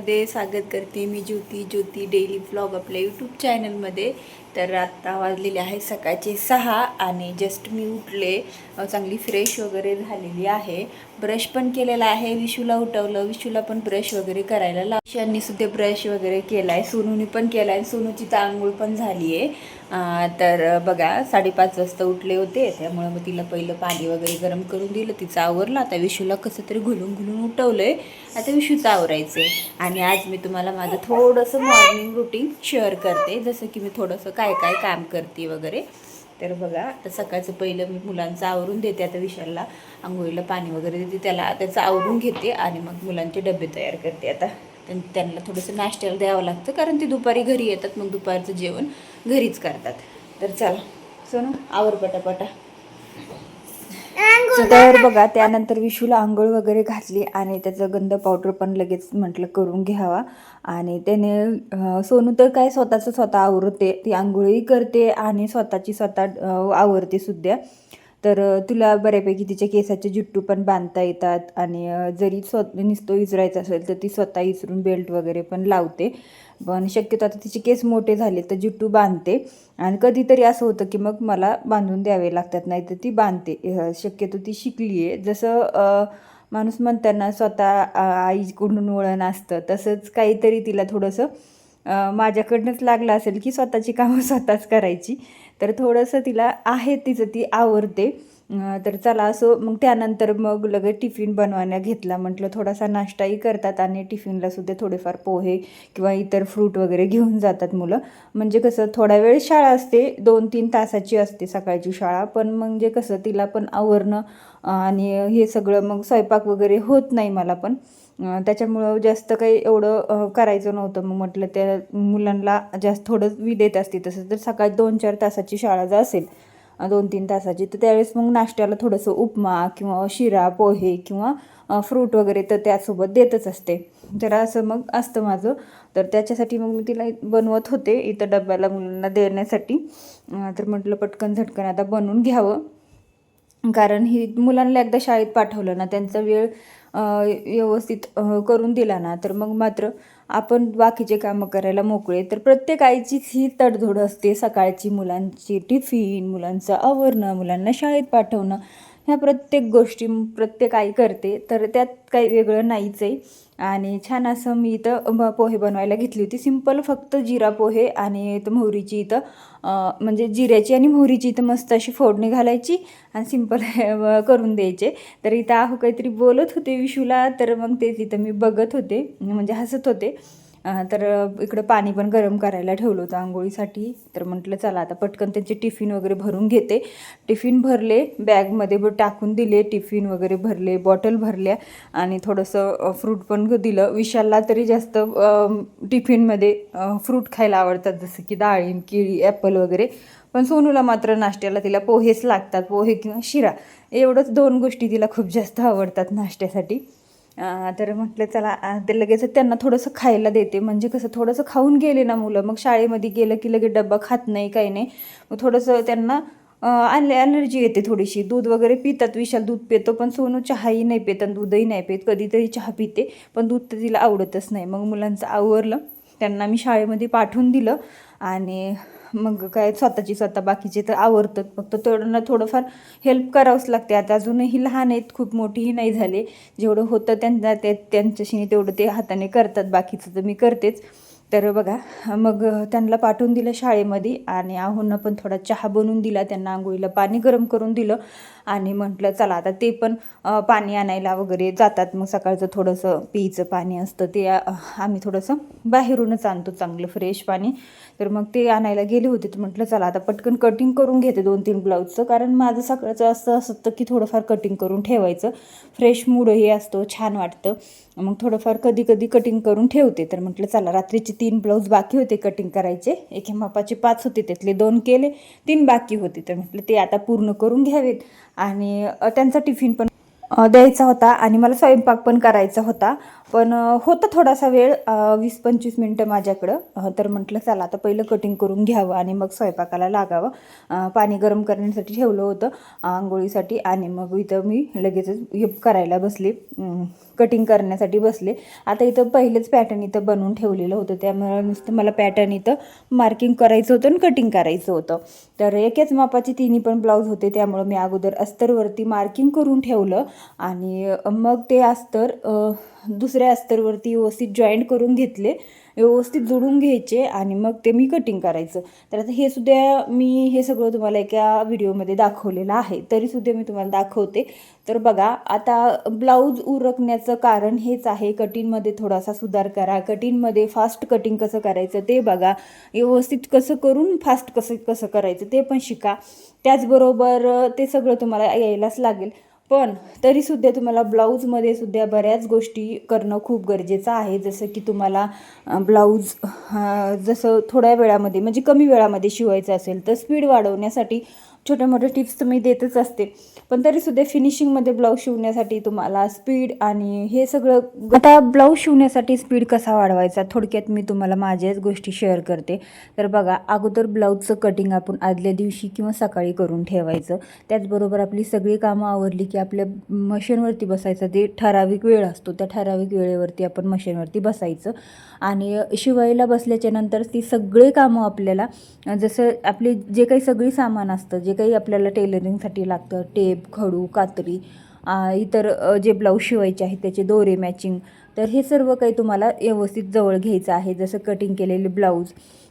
ब्लॉगमध्ये स्वागत करते मी ज्योती डेली ब्लॉग आपल्या यूट्यूब चॅनलमध्ये. तर आत्ता वाजलेले आहे सकाळचे 6 आणि जस्ट मी उठले, चांगली फ्रेश वगैरे झालेली आहे. ब्रश पण केलेला आहे. विशूला उठवलं, विशूला पण ब्रश वगैरे करायला लावलं. ईशाननी सुद्धा ब्रश वगैरे केला आहे, सोनूनी पण केला आहे. सोनूची तर आंघोळ पण झाली आहे. तर बघा 5:30 वाजता उठले होते, त्यामुळे मग तिला पहिलं पाणी वगैरे गरम करून दिलं, तिचं आवरलं. आता विशूला कसं तरी घुलून उठवलं आहे. आता विशूचं आवरायचं आहे. आणि आज मी तुम्हाला माझं थोडंसं मॉर्निंग रुटीन शेअर करते, जसं की मी थोडंसं काय काय काम करते वगैरे. तर बघा आता सकाळचं पहिलं मी मुलांचं आवरून देते. आता विशालला आंघोळीला पाणी वगैरे देते, त्याचं आवरून घेते आणि मग मुलांचे डबे तयार करते. आता त्यांना थोडंसं नाश्त्याला द्यावं लागतं, कारण ती दुपारी घरी येतात, मग दुपारचं जेवण घरीच करतात. तर चला सोनू आवर पटापटा. तर बघा त्यानंतर विशूला आंघोळ वगैरे घातली आणि त्याचं गंध पावडर पण लगेच म्हटलं करून घ्यावा. आणि त्याने सोनू तर काय स्वतः आवरते, ती आंघोळही करते आणि स्वतः आवरते सुद्धा. तर तुला बऱ्यापैकी तिच्या केसाचे जुट्टू पण बांधता येतात आणि जरी नुसतं इचरायचं असेल तर ती स्वतः इचरून बेल्ट वगैरे पण लावते. पण शक्यतो आता तिचे केस मोठे झाले तर जुट्टू बांधते आणि कधीतरी असं होतं की मग मला बांधून द्यावे लागतात, नाही तर ती बांधते. शक्यतो ती शिकली आहे. जसं माणूस म्हणताना स्वतः आईकडून वळण असतं, तसंच काहीतरी तिला थोडंसं माझ्याकडनंच लागलं असेल की स्वतःची कामं स्वतःच करायची. तर थोडंसं तिला आहे, तिचं ती आवडते. तर चला असो. मग त्यानंतर मग लगेच टिफिन बनवायला घेतला. म्हटलं थोडासा नाश्ताही करतात आणि टिफिनलासुद्धा थोडेफार पोहे किंवा इतर फ्रूट वगैरे घेऊन जातात मुलं. म्हणजे कसं थोडा वेळ शाळा असते, 2-3 तासाची असते सकाळची शाळा, पण म्हणजे कसं तिला पण आवरणं आणि हे सगळं मग स्वयंपाक वगैरे होत नाही मला पण. त्याच्यामुळं जास्त काही एवढं करायचं नव्हतं. मग म्हटलं त्या मुलांना जास्त थोडं देत असते. तसं तर सकाळी 2-4 तासाची शाळा जर असेल, 2-3 तासाची, तर त्यावेळेस मग नाश्त्याला थोडंसं उपमा किंवा शिरा पोहे किंवा फ्रूट वगैरे तर त्यासोबत देतच असते. तर असं मग असतं माझं. तर त्याच्यासाठी मग मी तिला बनवत होते इथं डब्याला मुलांना देण्यासाठी. तर म्हटलं पटकन झटकन आता बनवून घ्यावं, कारण ही मुलांना एकदा शाळेत पाठवलं ना, त्यांचा वेळ व्यवस्थित करून दिला ना, तर मग मात्र आपण बाकीचे कामं करायला मोकळे. तर प्रत्येक आईचीच ही तडजोड असते, सकाळची मुलांची टिफिन, मुलांचं आवरणं, मुलांना शाळेत पाठवणं, ह्या प्रत्येक गोष्टी प्रत्येक आई करते. तर त्यात काही वेगळं नाहीच आहे. आणि छान असं मी इथं पोहे बनवायला घेतली होती, सिंपल फक्त जिरा पोहे. आणि इथं मोहरीची इथं म्हणजे जिऱ्याची आणि मोहरीची इथं मस्त अशी फोडणी घालायची आणि सिंपल करून द्यायचे. तर इथं आहो काहीतरी बोलत होते विशूला, तर मग तेच इथं मी बघत होते, म्हणजे हसत होते. तर इकडं पाणी पण गरम करायला ठेवलं होतं आंघोळीसाठी. तर म्हटलं चला आता पटकन त्यांचे टिफिन वगैरे भरून घेते. टिफिन भरले, बॅगमध्ये टाकून दिले, टिफिन वगैरे भरले, बॉटल भरल्या आणि थोडंसं फ्रूट पण दिलं. विशालला तरी जास्त टिफिनमध्ये फ्रूट खायला आवडतात, जसं की डाळिंब, केळी, ॲपल वगैरे. पण सोनूला मात्र नाश्त्याला तिला पोहेच लागतात, पोहे किंवा शिरा. एवढंच 2 गोष्टी तिला खूप जास्त आवडतात नाश्त्यासाठी. तर म्हटलं चला ते लगेच त्यांना थोडंसं खायला देते, म्हणजे कसं थोडंसं खाऊन गेले ना मुलं, मग शाळेमध्ये गेलं की लगेच डब्बा खात नाही, काही नाही. मग थोडंसं त्यांना ॲलर्जी येते थोडीशी. दूध वगैरे पितात, विशाल दूध पितो, पण सोनू चहाही नाही पित आणि दूधही नाही पित. कधीतरी चहा पिते, पण दूध तर तिला आवडतच नाही. मग मुलांचं आवरलं, त्यांना मी शाळेमध्ये पाठवून दिलं आणि मग काय स्वतः बाकीचे तर आवडतात, फक्त त्यांना थोडंफार हेल्प करावंच लागते. आता अजूनही लहान आहेत, खूप मोठीही नाही झाले. जेवढं होतं त्यांना त्यांच्याशी तेवढं ते हाताने करतात, बाकीचं तर मी करतेच. तर बघा मग त्यांना पाठवून दिलं शाळेमध्ये आणि आहोंना पण थोडा चहा बनवून दिला, त्यांना आंघोळीला पाणी गरम करून दिलं. आणि म्हटलं चला आता ते पण पाणी आणायला वगैरे जातात. मग सकाळचं थोडंसं पियचं पाणी असतं ते आम्ही थोडंसं बाहेरूनच आणतो, चांगलं फ्रेश पाणी. तर मग ते आणायला गेले होते. तर म्हटलं चला आता पटकन कटिंग करून घेते 2-3 ब्लाऊजचं, कारण माझं सकाळचं असं असतं की थोडंफार कटिंग करून ठेवायचं, फ्रेश मूडही असतो, छान वाटतं. मग थोडंफार कधी कधी कटिंग करून ठेवते. तर म्हटलं चला रात्रीचे 3 ब्लाऊज बाकी होते कटिंग करायचे, एके मापाचे 5 होते, त्यातले 2 केले, 3 बाकी होते. तर म्हटलं ते आता पूर्ण करून घ्यावेत आणि त्यांचा टिफिन पण द्यायचा होता आणि मला स्वयंपाक पण करायचा होता. पण होता थोडासा वेळ, 20-25 मिनटं माझ्याकडं. तर म्हटलं चला आता पहिलं कटिंग करून घ्यावं आणि मग स्वयंपाकाला लागावं. पाणी गरम करण्यासाठी ठेवलं होतं आंघोळीसाठी आणि मग इथं मी लगेचच हे करायला बसले, कटिंग करण्यासाठी बसले. आता इथं पहिलेच पॅटर्न इथं बनवून ठेवलेलं होतं, त्यामुळे नुसतं मला पॅटर्न इथं मार्किंग करायचं होतं आणि कटिंग करायचं होतं. तर एकाच मापाचे तिन्ही पण ब्लाऊज होते, त्यामुळं मी अगोदर अस्तरवरती मार्किंग करून ठेवलं आणि मग ते अस्तर दुसऱ्या अस्तरवरती व्यवस्थित जॉईंट करून घेतले, व्यवस्थित जोडून घ्यायचे आणि मग ते मी कटिंग करायचं. तर आता हे सुद्धा मी हे सगळं तुम्हाला एका व्हिडिओमध्ये दाखवलेलं आहे, तरीसुद्धा मी तुम्हाला दाखवते. तर बघा, आता ब्लाऊज उरकण्याचं कारण हेच आहे, कटिंगमध्ये थोडासा सुधार करा, कटिंगमध्ये फास्ट कटिंग कसं करायचं ते बघा, व्यवस्थित कसं करून फास्ट कसं कसं करायचं ते पण शिका. त्याचबरोबर ते सगळं तुम्हाला यायलाच लागेल. पण तरीसुद्धा तुम्हाला ब्लाऊजमध्ये सुद्धा बऱ्याच गोष्टी करणं खूप गरजेचं आहे. जसं की तुम्हाला ब्लाऊज जसं थोड्या वेळामध्ये म्हणजे कमी वेळामध्ये शिवायचं असेल तर स्पीड वाढवण्यासाठी छोटे मोठे टिप्स तर मी देतच असते. पण तरीसुद्धा फिनिशिंगमध्ये ब्लाऊज शिवण्यासाठी तुम्हाला स्पीड आणि हे सगळं, आता ब्लाऊज शिवण्यासाठी स्पीड कसा वाढवायचा थोडक्यात मी तुम्हाला माझ्याच गोष्टी शेअर करते. तर बघा, अगोदर ब्लाऊजचं कटिंग आपण आदल्या दिवशी किंवा सकाळी करून ठेवायचं. त्याचबरोबर आपली सगळी कामं आवरली की आपल्या मशीनवरती बसायचं. ते ठराविक वेळ असतो, त्या ठराविक वेळेवरती आपण मशीनवरती बसायचं आणि शिवायला बसल्याच्या नंतर ती सगळे कामं आपल्याला, जसं आपले जे काही सगळी सामान असतं, जे काही आपल्याला टेलरिंगसाठी लागतं, टेप, खडू, कात्री, इतर जे ब्लाऊज शिवायचे आहेत त्याचे दोरे मॅचिंग, तर हे सर्व काही तुम्हाला व्यवस्थित जवळ घ्यायचं आहे. जसं कटिंग केलेले ब्लाऊज,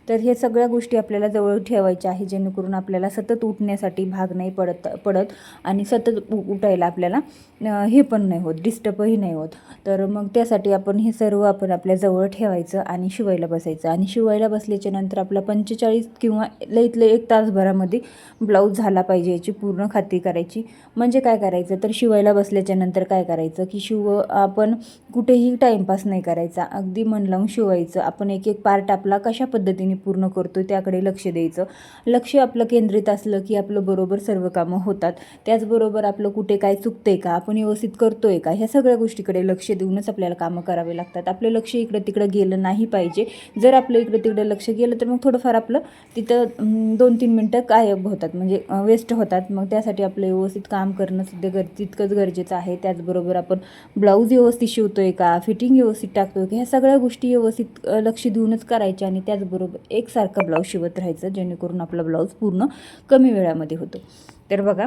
तर हे सगळ्या गोष्टी आपल्याला जवळ ठेवायच्या आहे, जेणेकरून आपल्याला सतत उठण्यासाठी भाग नाही पडत आणि सतत उठायला आपल्याला हे पण नाही होत, डिस्टर्बही नाही होत. तर मग त्यासाठी आपण हे सर्व आपण आपल्या जवळ ठेवायचं आणि शिवायला बसायचं. आणि शिवायला बसल्याच्या नंतर आपला 45 किंवा लईत लई 1 तासभरामध्ये ब्लाऊज झाला पाहिजे याची पूर्ण खात्री करायची. म्हणजे काय करायचं, तर शिवायला बसल्याच्या नंतर काय करायचं की आपण कुठेही टाईमपास नाही करायचा, अगदी मन लावून शिवायचं. आपण एक एक पार्ट आपला कशा पद्धतीने पूर्ण करतो त्याकडे लक्ष द्यायचं. लक्ष आपलं केंद्रित असलं की आपलं बरोबर सर्व कामं होतात. त्याचबरोबर आपलं कुठे काय चुकतंय का, आपण व्यवस्थित करतोय का, ह्या सगळ्या गोष्टीकडे लक्ष देऊनच आपल्याला कामं करावे लागतात. आपलं लक्ष इकडं तिकडं गेलं नाही पाहिजे. जर आपलं इकडं तिकडं लक्ष गेलं तर मग थोडंफार आपलं तिथं 2-3 मिनटं गायब होतात, म्हणजे वेस्ट होतात. मग त्यासाठी आपलं व्यवस्थित काम करणं सुद्धा तितकंच गरजेचं आहे. त्याचबरोबर आपण ब्लाऊज व्यवस्थित शिवतोय का, फिटिंग व्यवस्थित टाकतोय का, ह्या सगळ्या गोष्टी व्यवस्थित लक्ष देऊनच करायच्या आणि त्याचबरोबर एकसारखं ब्लाऊज शिवत राहायचं, जेणेकरून आपला ब्लाऊज पूर्ण कमी वेळामध्ये होतो. तर बघा,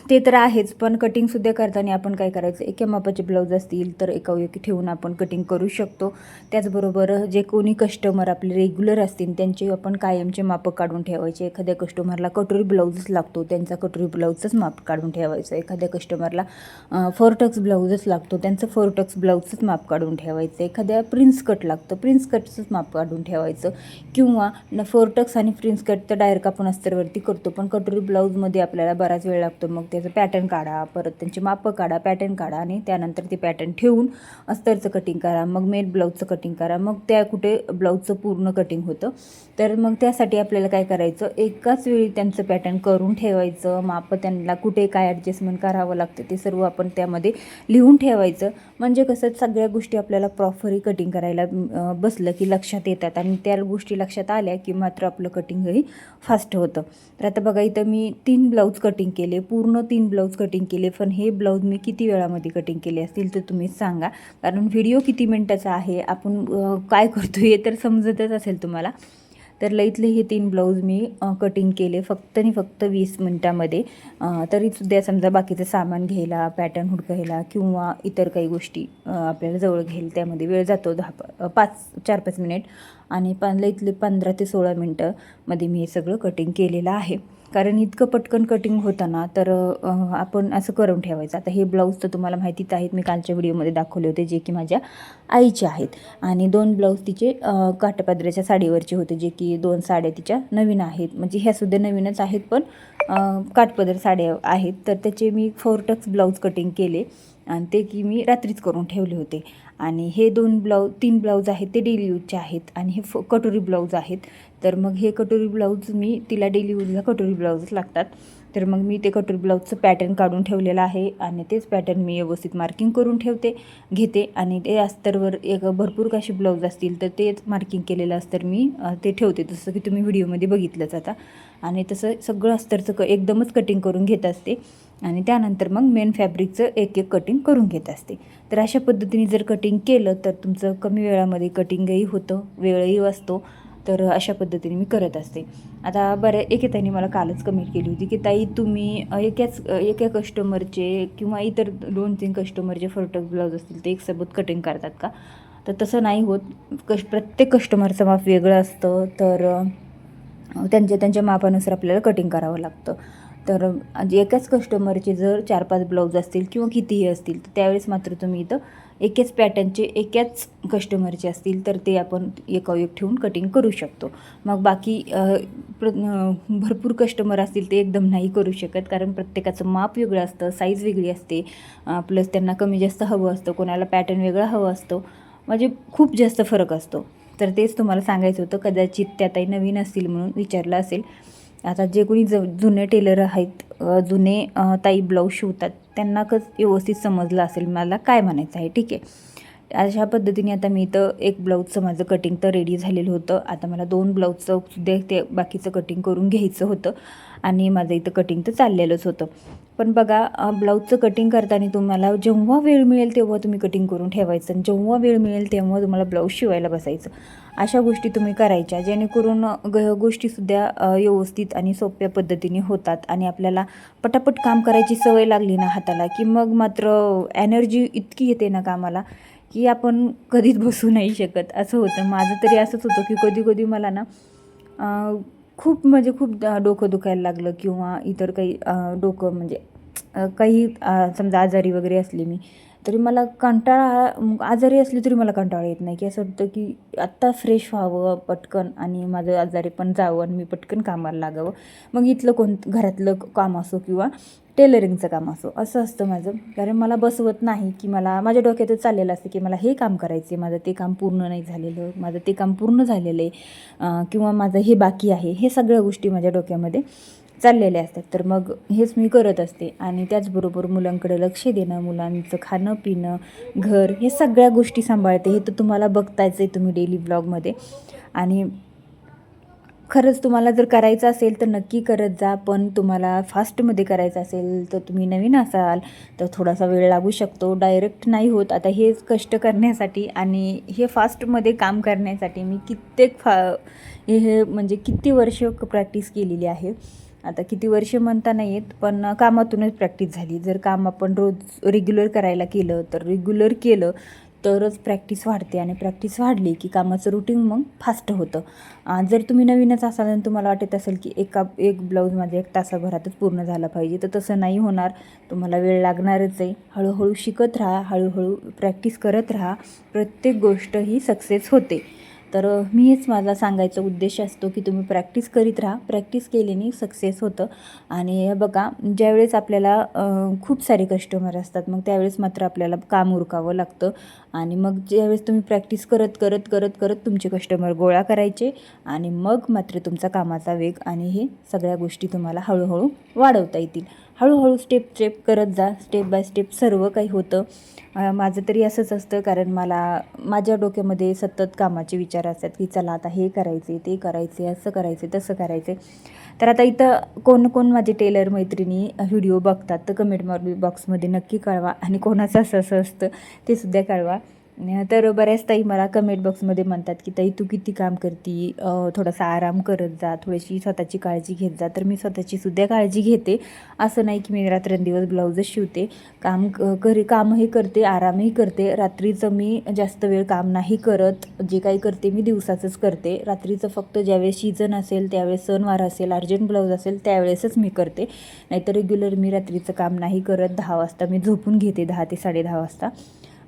ते तर आहेच, पण कटिंगसुद्धा करताना आपण काय करायचं, एका मापाचे ब्लाऊज असतील तर एकाएकी ठेवून आपण कटिंग करू शकतो. त्याचबरोबर जे कोणी कस्टमर आपले रेग्युलर असतील त्यांचे आपण कायमचे मापं काढून ठेवायचे. एखाद्या कस्टमरला कटोरी ब्लाऊजच लागतो, त्यांचा कटोरी ब्लाऊजच माप काढून ठेवायचं. एखाद्या कस्टमरला 4 टक्स ब्लाऊजच लागतो, त्यांचं 4 टक्स ब्लाऊजचंच माप काढून ठेवायचं. एखाद्या प्रिन्स कट लागतं, प्रिन्स कटचंच माप काढून ठेवायचं. किंवा 4 टक्स आणि प्रिन्स कट तर डायरेक्ट आपण अस्तरवरती करतो, पण कटोरी ब्लाऊजमध्ये आपल्याला बराच वेळ लागतो. मग त्याचं पॅटर्न काढा, परत त्यांची मापं काढा, पॅटर्न काढा आणि त्यानंतर ते पॅटर्न ठेवून अस्तरचं कटिंग करा, मग मेन ब्लाऊजचं कटिंग करा, मग त्या कुठे ब्लाऊजचं पूर्ण कटिंग होतं. तर मग त्यासाठी आपल्याला काय करायचं, एकाच वेळी त्यांचं पॅटर्न करून ठेवायचं. मापं त्यांना कुठे काय ॲडजस्टमेंट करावं लागतं ते सर्व आपण त्यामध्ये लिहून ठेवायचं. म्हणजे कसं सगळ्या गोष्टी आपल्याला प्रॉपरली कटिंग करायला बसलं की लक्षात येतात आणि त्या गोष्टी लक्षात आल्या की मात्र आपलं कटिंगही फास्ट होतं. तर आता बघा, इथं मी 3 ब्लाऊज कटिंग केले, पूर्ण 3 ब्लाऊज कटिंग केले. पण हे ब्लाऊज मी किती वेळामध्ये कटिंग केले असतील तर तुम्हीच सांगा, कारण व्हिडिओ किती मिनटाचा आहे, आपण काय करतो हे तर समजतच असेल तुम्हाला. तर लईतले हे 3 ब्लाऊज मी कटिंग केले फक्त आणि फक्त 20 मिनटामध्ये. तरीसुद्धा समजा बाकीचं सामान घ्यायला, पॅटर्न हुडकायला किंवा इतर काही गोष्टी आपल्याला जवळ घेईल त्यामध्ये वेळ जातो 4-5 मिनिट आणि लईतले 15 ते 16 मिनटंमध्ये मी हे सगळं कटिंग केलेलं आहे. कारण इतकं पटकन कटिंग होतं ना, तर आपण असं करून ठेवायचं. आता हे ब्लाऊज तर तुम्हाला माहितीच आहेत, मी कालच्या व्हिडिओमध्ये दाखवले होते, जे की माझ्या आईचे आहेत. आणि 2 ब्लाऊज तिचे काठापदराच्या साडीवरचे होते, जे की 2 साड्या तिच्या नवीन आहेत, म्हणजे ह्यासुद्धा नवीनच आहेत पण काठपदर साड्या आहेत. तर त्याचे मी 4 टक्स ब्लाऊज कटिंग केले आणि ते की मी रात्रीच करून ठेवले होते. आणि हे 3 ब्लाऊज आहेत ते डेली यूजचे आहेत आणि हे कटोरी ब्लाऊज आहेत. तर मग हे कटोरी ब्लाऊज मी तिला डेली यूजला कटोरी ब्लाऊजच लागतात. तर मग मी ते कटोरी ब्लाऊजचं पॅटर्न काढून ठेवलेलं आहे आणि तेच पॅटर्न मी व्यवस्थित मार्किंग करून घेते आणि ते अस्तरवर एक भरपूर काशी ब्लाऊज असतील तर तेच मार्किंग केलेलं अस्तर मी ते ठेवते, जसं की तुम्ही व्हिडिओमध्ये बघितलंच आता. आणि तसं सगळं अस्तरचं एकदमच कटिंग करून घेत असते आणि त्यानंतर मग मेन फॅब्रिकचं एक एक कटिंग करून घेत असते. तर अशा पद्धतीने जर कटिंग केलं तर तुमचं कमी वेळामध्ये कटिंगही होतं, वेळही वाचतो. तर अशा पद्धतीने मी करत असते. आता एके ताईने मला कालच कमेंट केली होती की ताई तुम्ही एका कस्टमरचे किंवा इतर 2-3 कस्टमरचे फरटक ब्लाऊज असतील ते एकसोबत कटिंग करतात का? तर तसं नाही होत. प्रत्येक कस्टमरचं माप वेगळं असतं, तर त्यांच्या मापानुसार आपल्याला कटिंग करावं लागतं. तर एकाच कस्टमरचे जर 4-5 ब्लाऊज असतील किंवा कितीही असतील तर त्यावेळेस मात्र तुम्ही इथं एकाच पॅटर्नचे एकाच कस्टमरचे असतील तर ते आपण एकावर एक ठेवून कटिंग करू शकतो. मग बाकी भरपूर कस्टमर असतील ते एकदम नाही करू शकत, कारण प्रत्येकाचं माप वेगळं असतं, साईज वेगळी असते, प्लस त्यांना कमी जास्त हवं असतं, कोणाला पॅटर्न वेगळा हवं असतो, म्हणजे खूप जास्त फरक असतो. तर तेच तुम्हाला सांगायचं होतं. कदाचित त्या ताई नवीन असतील म्हणून विचारलं असेल. आता जे कोणी जुने टेलर आहेत, जुने ताई ब्लाऊज शिवतात, त्यांना व्यवस्थित समजलं असेल मला काय म्हणायचं आहे. ठीक आहे. अशा पद्धतीने आता मी इथं एक ब्लाऊजचं माझं कटिंग तर रेडी झालेलं होतं. आता मला 2 ब्लाऊजचं सुद्धा ते बाकीचं कटिंग करून घ्यायचं होतं आणि माझं इथं कटिंग तर चाललेलंच होतं. पण बघा, ब्लाऊजचं कटिंग करताना तुम्हाला जेव्हा वेळ मिळेल तेव्हा तुम्ही कटिंग करून ठेवायचं आणि जेव्हा वेळ मिळेल तेव्हा तुम्हाला ब्लाऊज शिवायला बसायचं. अशा गोष्टी तुम्ही करायच्या, जेणेकरून गोष्टीसुद्धा व्यवस्थित आणि सोप्या पद्धतीने होतात आणि आपल्याला पटापट काम करायची सवय लागली ना हाताला, की मग मात्र एनर्जी इतकी येते ना कामाला की आपण कधीच बसू नाही शकत, असं होतं. माझं तरी असंच होतं की कधी मला ना खूप म्हणजे खूप डोकं दुखायला लागलं किंवा इतर काही डोकं म्हणजे काही समजा आजारी वगैरे असली मी, तरी मला आजारी असली तरी मला कंटाळा येत नाही, की असं वाटतं की आत्ता फ्रेश व्हावं पटकन आणि माझं आजारी पण जावं आणि मी पटकन कामाला लागावं. मग इथलं घरातलं काम असो किंवा टेलरिंगचं काम असो, असं असतं माझं. कारण मला बसवत नाही, की मला माझ्या डोक्यातच चाललेलं असतं की मला हे काम करायचं आहे, माझं ते काम पूर्ण नाही झालेलं, माझं ते काम पूर्ण झालेलं आहे, किंवा माझं हे बाकी आहे. हे सगळ्या गोष्टी माझ्या डोक्यामध्ये चाललेल्या असतात. तर मग हेच मी करत असते आणि त्याचबरोबर मुलांकडे लक्ष देणं, मुलांचं खाणं पिणं, घर, हे सगळ्या गोष्टी सांभाळते. हे तर तुम्हाला बघतायच आहे तुम्ही डेली ब्लॉगमध्ये. आणि खरंच तुम्हाला जर करायचं असेल तर नक्की करत जा. पण तुम्हाला फास्टमध्ये करायचं असेल तर तुम्ही नवीन असाल तर थोडासा वेळ लागू शकतो, डायरेक्ट नाही होत. आता हेच कष्ट करण्यासाठी आणि हे फास्टमध्ये काम करण्यासाठी मी हे म्हणजे किती वर्ष प्रॅक्टिस केलेली आहे. आता किती वर्ष म्हणता नाही येत, पण कामातूनच प्रॅक्टिस झाली. जर काम आपण रोज रेग्युलर करायला रेग्युलर केलं तरच प्रॅक्टिस वाढते आणि प्रॅक्टिस वाढली की कामाचं रुटीन मग फास्ट होतं. जर तुम्ही नवीनच असाल आणि तुम्हाला वाटत असेल की एक ब्लाऊज माझ्या 1 तासाभरातच पूर्ण झाला पाहिजे, तर तसं नाही होणार. तुम्हाला वेळ लागणारच आहे. हळूहळू शिकत राहा, हळूहळू प्रॅक्टिस करत राहा. प्रत्येक गोष्ट ही सक्सेस होते. तर मी हेच माझा सांगायचा उद्देश असतो की तुम्ही प्रॅक्टिस करीत राहा. प्रॅक्टिस केल्याने सक्सेस होतं. आणि बघा, ज्यावेळेस आपल्याला खूप सारे कस्टमर असतात, मग त्यावेळेस मात्र आपल्याला काम उरकावं लागतं. आणि मग ज्यावेळेस तुम्ही प्रॅक्टिस करत तुमचे कस्टमर गोळा करायचे आणि मग मात्र तुमचा कामाचा वेग आणि हे सगळ्या गोष्टी तुम्हाला हळूहळू वाढवता येतील. हळूहळू स्टेप करत जा. स्टेप बाय स्टेप सर्व काही होतं. माझं तरी असंच असतं, कारण माझ्या डोक्यामध्ये सतत कामाचे विचार असतात की चला आता हे करायचे, ते करायचे, असं करायचे, तसं करायचे. तर आता इथं कोण माझे टेलर मैत्रिणी व्हिडिओ बघतात तर कमेंट बॉक्समध्ये नक्की कळवा आणि कोणाचं असं असतं ते सुद्धा कळवा. तर बऱ्याच ताई मला कमेंट बॉक्समध्ये म्हणतात की ताई तू किती काम करती, थोडासा आराम करत जा, थोडीशी स्वतःची काळजी घेत जा. तर मी स्वतःची सुद्धा काळजी घेते. असं नाही की मी रात्रंदिवस ब्लाऊजच शिवते. कामही करते, आरामही करते. रात्रीचं मी जास्त वेळ काम नाही करत. जे काही करते मी दिवसाचंच करते. रात्रीचं फक्त ज्यावेळेस सीझन असेल, त्यावेळेस सणवार असेल, अर्जंट ब्लाऊज असेल त्यावेळेसच मी करते. नाहीतर रेग्युलर मी रात्रीचं काम नाही करत. 10 वाजता मी झोपून घेते, 10 ते 10:30 वाजता.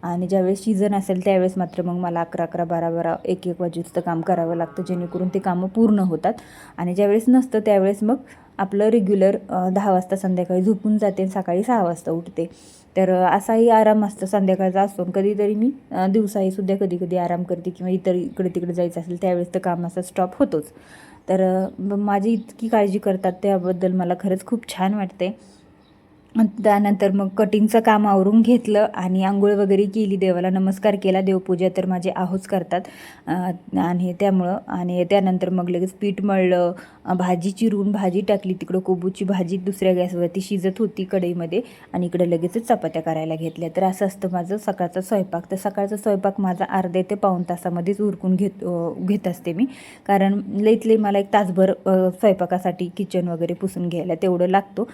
आणि ज्यावेळेस सीझन असेल त्यावेळेस मात्र मग मला 11, 12, 1 वाजेचं काम करावं लागतं, जेणेकरून ते कामं पूर्ण होतात. आणि ज्यावेळेस नसतं त्यावेळेस मग आपलं रेग्युलर 10 वाजता संध्याकाळी झोपून जाते, सकाळी 6 वाजता उठते. तर असाही आराम असतो संध्याकाळचा असतो. कधीतरी मी दिवसाही सुद्धा कधी आराम करते किंवा इकडे तिकडे जायचं असेल त्यावेळेस तर कामाचा स्टॉप होतोच. तर माझी इतकी काळजी करतात त्याबद्दल मला खरंच खूप छान वाटते. त्यानंतर मग कटिंगचं काम आवरून घेतलं आणि अंघोळ वगैरे केली, देवाला नमस्कार केला. देवपूजा तर माझे आहोच करतात आणि त्यामुळं आणि त्यानंतर मग लगेच पीठ मळलं, भाजी चिरून भाजी टाकली. तिकडं कोबूची भाजी दुसऱ्या गॅसवरती शिजत होती कढईमध्ये आणि इकडं लगेचच चपात्या करायला घेतल्या. तर असं असतं माझं सकाळचा स्वयंपाक. तर सकाळचा स्वयंपाक माझा अर्ध्या ते पाऊण तासामध्येच उरकून घेत असते मी, कारण लईत लई मला 1 तासभर स्वयंपाकासाठी किचन वगैरे पुसून घ्यायला तेवढं लागतो.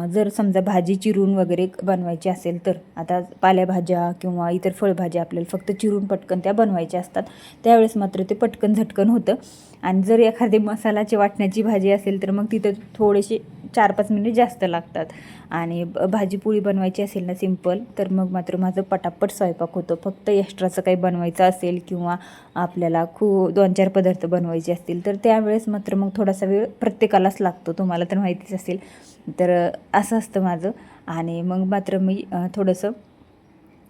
जर समजा भाजी चिरून वगैरे बनवायची असेल तर, आता पालेभाज्या किंवा इतर फळभाज्या आपल्याला फक्त चिरून पटकन त्या बनवायच्या असतात, त्यावेळेस मात्र ते पटकन झटकन होतं. आणि जर एखादी मसाल्याची वाटण्याची भाजी असेल तर मग तिथं थोडेसे 4-5 मिनिट जास्त लागतात. आणि भाजी पोळी बनवायची असेल ना सिंपल, तर मग मात्र माझं पटापट स्वयंपाक होतो. फक्त एक्स्ट्राचं काही बनवायचं असेल किंवा आपल्याला 2-4 पदार्थ बनवायचे असतील तर त्यावेळेस मात्र मग थोडासा वेळ प्रत्येकालाच लागतो, तुम्हाला तर माहितीच असेल. तर असं असतं माझं. आणि मग मात्र मी थोडंसं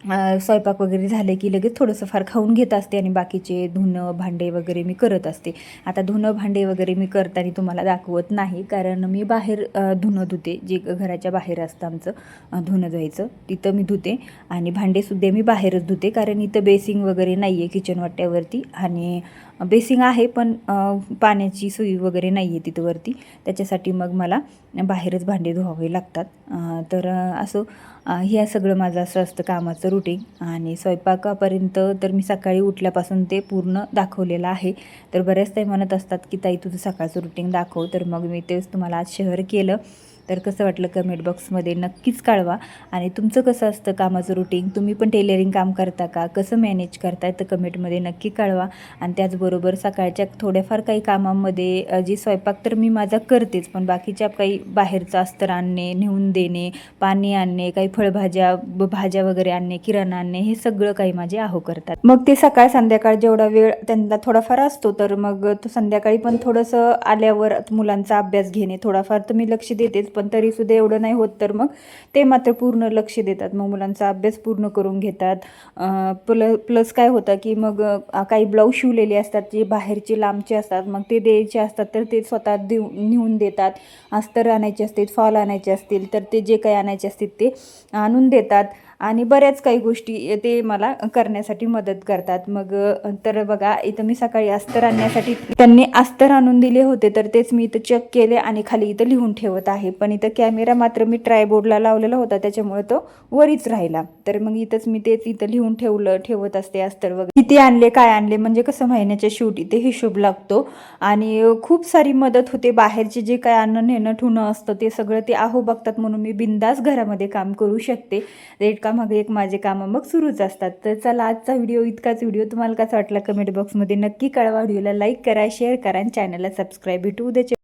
स्वयंपाक वगैरे झाले की लगेच थोडंसं फार खाऊन घेत असते आणि बाकीचे धुणं भांडे वगैरे मी करत असते. आता धुणं भांडे वगैरे मी करताना तुम्हाला दाखवत नाही, कारण मी बाहेर धुणं धुते, जे घराच्या बाहेर असतं आमचं धुणं धुवायचं, तिथं मी धुते. आणि भांडेसुद्धा मी बाहेरच धुते, कारण इथं बेसिंग वगैरे नाही आहे किचन वाट्यावरती. आणि बेसिंग आहे पण पाण्याची सोय वगैरे नाही आहे तिथं वरती, त्याच्यासाठी मग मला बाहेरच भांडे धुवावे लागतात. तर असं हे सगळं माझं असं असतं कामाचं रुटीन. आणि स्वयंपाकापर्यंत तर मी सकाळी उठल्यापासून ते पूर्ण दाखवलेलं आहे. तर बऱ्याच ताई म्हणत असतात की ताई तुझं सकाळचं रुटीन दाखव, तर मग मी तेच तुम्हाला आज शेअर केलं. तर कसं वाटलं कमेंट बॉक्समध्ये नक्कीच कळवा. आणि तुमचं कसं असतं कामाचं रुटीन, तुम्ही पण टेलरिंग काम करता का, कसं मॅनेज करताय, तर कमेंटमध्ये नक्की कळवा. आणि त्याचबरोबर सकाळच्या थोड्याफार काही कामामध्ये जे स्वयंपाक तर मी माझा करतेच, पण बाकीच्या काही बाहेरचं अस्तर आणणे, नेऊन देणे, पाणी आणणे, काही फळभाज्या भाज्या वगैरे आणणे, किराणा आणणे, हे सगळं काही माझे आहो करतात. मग ते सकाळ संध्याकाळ जेवढा वेळ त्यांना थोडाफार असतो, तर मग तो संध्याकाळी पण थोडंसं आल्यावर मुलांचा अभ्यास घेणे थोडाफार तर मी लक्ष देतेच, पण तरीसुद्धा एवढं नाही होत, तर मग ते मात्र पूर्ण लक्ष देतात. मग मुलांचा अभ्यास पूर्ण करून घेतात. प्लस काय होतं की मग काही ब्लाऊज शिवलेले असतात जे बाहेरचे लांबचे असतात, मग ते द्यायचे असतात तर ते स्वतः नेऊन देतात. अस्तर आणायचे असतील, फॉल आणायचे असतील तर ते जे काही आणायचे असतील ते आणून देतात. आणि बऱ्याच काही गोष्टी ते मला करण्यासाठी मदत करतात. मग तर बघा इथं मी सकाळी अस्तर आणण्यासाठी त्यांनी अस्तर आणून दिले होते, तर तेच मी इथं चेक केले आणि खाली इथं लिहून ठेवत आहे. पण इथं कॅमेरा मात्र मी ट्रायबोर्डला लावलेला होता, त्याच्यामुळे तो वरीच राहिला. तर मग इथंच मी तेच इथं लिहून ठेवत असते अस्तर वगैरे किती आणले काय आणले, म्हणजे कसं महिन्याच्या शेवटी ते हिशोब लागतो. आणि खूप सारी मदत होते. बाहेरचे जे काय आणणं नेणं ठुणं असतं ते सगळं ते आहो बघतात, म्हणून मी बिंदास घरामध्ये काम करू शकते. एकामागे एक माझे कामं मग सुरूच असतात. तर चला आजचा व्हिडिओ इतकाच. व्हिडिओ तुम्हाला कसा वाटला कमेंट बॉक्समध्ये नक्की कळवा. व्हिडिओला लाईक करा, शेअर करा आणि चॅनलला सबस्क्राईब. भेटू उद्याच्या